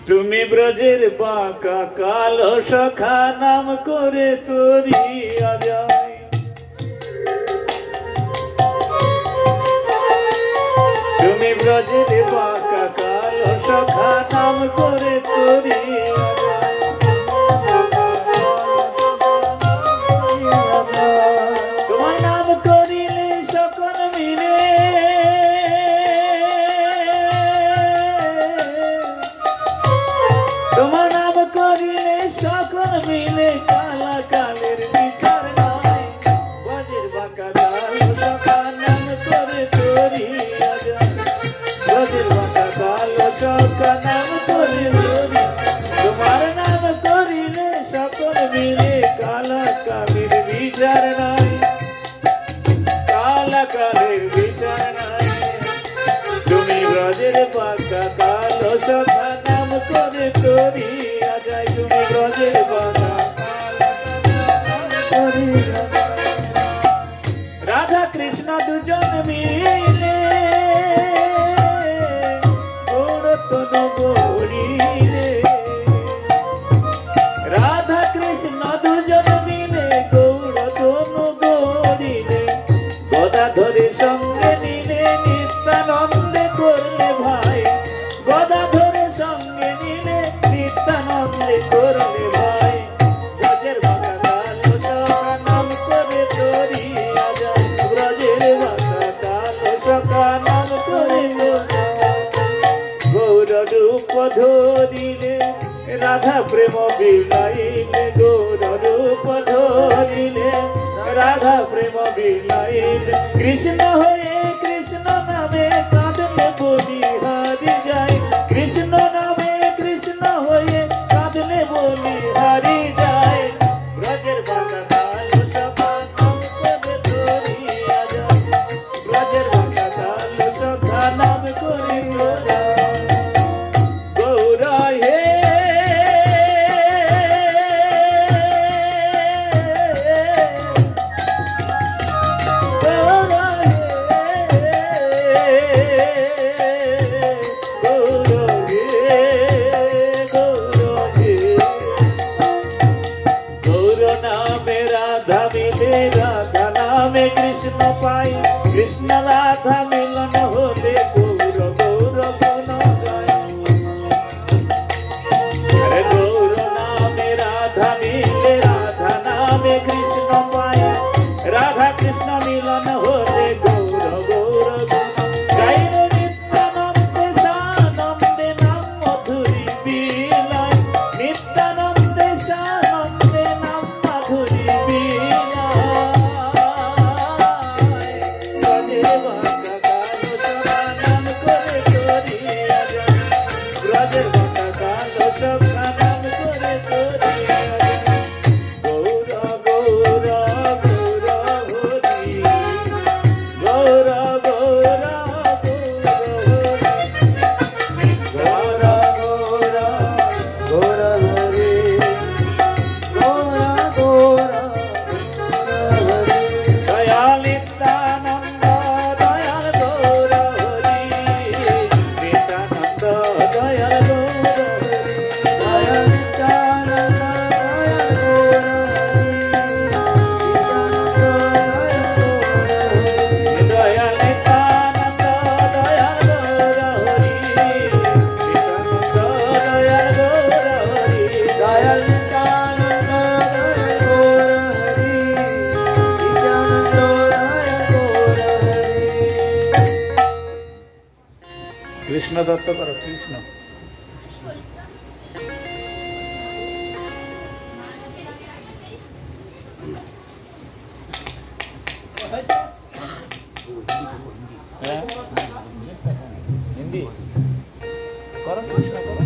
তুমি ব্রজের বাঁকা কালো সখা নাম করে তরিয়া যায়। তুমি ব্রজের বাঁকা কালো সখা নাম করে তরিয়া যায়। তোমার নাম করিলে সকল মিলে, তোমার নাম করিলে সকল মিলে, কালা কালের বিচার নাই। ব্রজের বাঁকা কালো সখা নাম করে তরিয়া যায়। ব্রজের বাঁকা কালো সখা নাম করে তরিয়া, তোমার নাম করিলে সকল মিলে, কালা কালের বিচার নাই। কালা কালের বিচার নাই। তুমি ব্রজের বাঁকা কালো সখা নাম করে তরিয়া যায়। তুমি ব্রজের বাঁকা রাধা কৃষ্ণ দুজন মিলে গৌরতন গৌরীরে। রাধা কৃষ্ণ দুজন মিলে গৌরতন গৌরীরে। গদাধরের সঙ্গে নিলে নিত্যানন্দে করলে ভাই। গদাধরের সঙ্গে নিলে নিত্যানন্দে করলে ভাই। ব্রজের বাঁকা কালো সখা নাম করে তরিয়া যায়। ব্রজের বাঁকা কালো সখা নাম করে গৌর রূপ ধরিলে রাধা প্রেম বিলাইলে। গৌর রূপ ধরিলে রাধা প্রেম বিলাইলে। কৃষ্ণ হয়ে কৃষ্ণ নামে কাঁদলে বলি হারি যায়। কৃষ্ণ নামে কৃষ্ণ হয়ে কাঁদলে বলি হারি যায়। ব্রজের বাঁকা কালো সখা নাম করে তরিয়া যায়। ব্রজের বাঁকা কালো সখা নাম করে তরিয়া যায়। গৌরা হে কৃষ্ণ পাই। কৃষ্ণ রাধা মিলন হলে গৌর গৌর গুণ গায়। আরে গৌর নামে রাধা মিলে, রাধা নামে কৃষ্ণ পাই। রাধা কৃষ্ণ মিলন হলে গৌর গৌর গুণ গাইলে। নিত্যানন্দে সানন্দে নাম মধুরী বিলায়। নিত্যানন্দে সানন্দে নাম মাধুরী বিলায়। কৃষ্ণ দত্ত করো। কৃষ্ণ হিন্দি করো। কৃষ্ণ করো।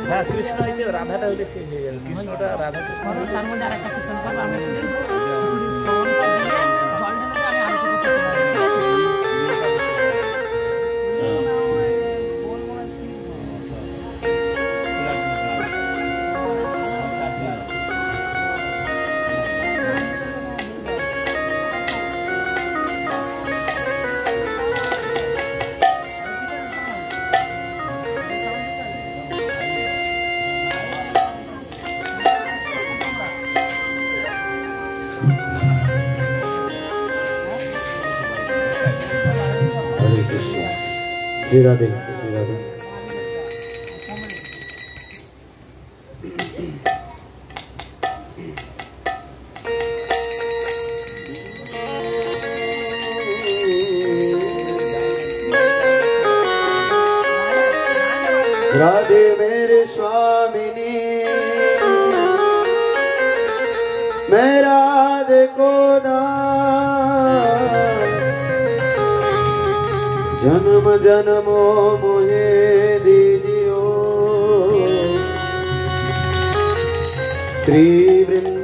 হ্যাঁ কৃষ্ণ হইতে রাধাটা হইলে সেই হয়ে গেল। কৃষ্ণটা রাধা তার মধ্যে আরেকটা কীর্তন করবো আমরা। श्री राधे श्री राधे। राधे मेरे स्वामिनी, मैं राधे को जन्म जन्मो मोहे दीजियो श्री वृंद।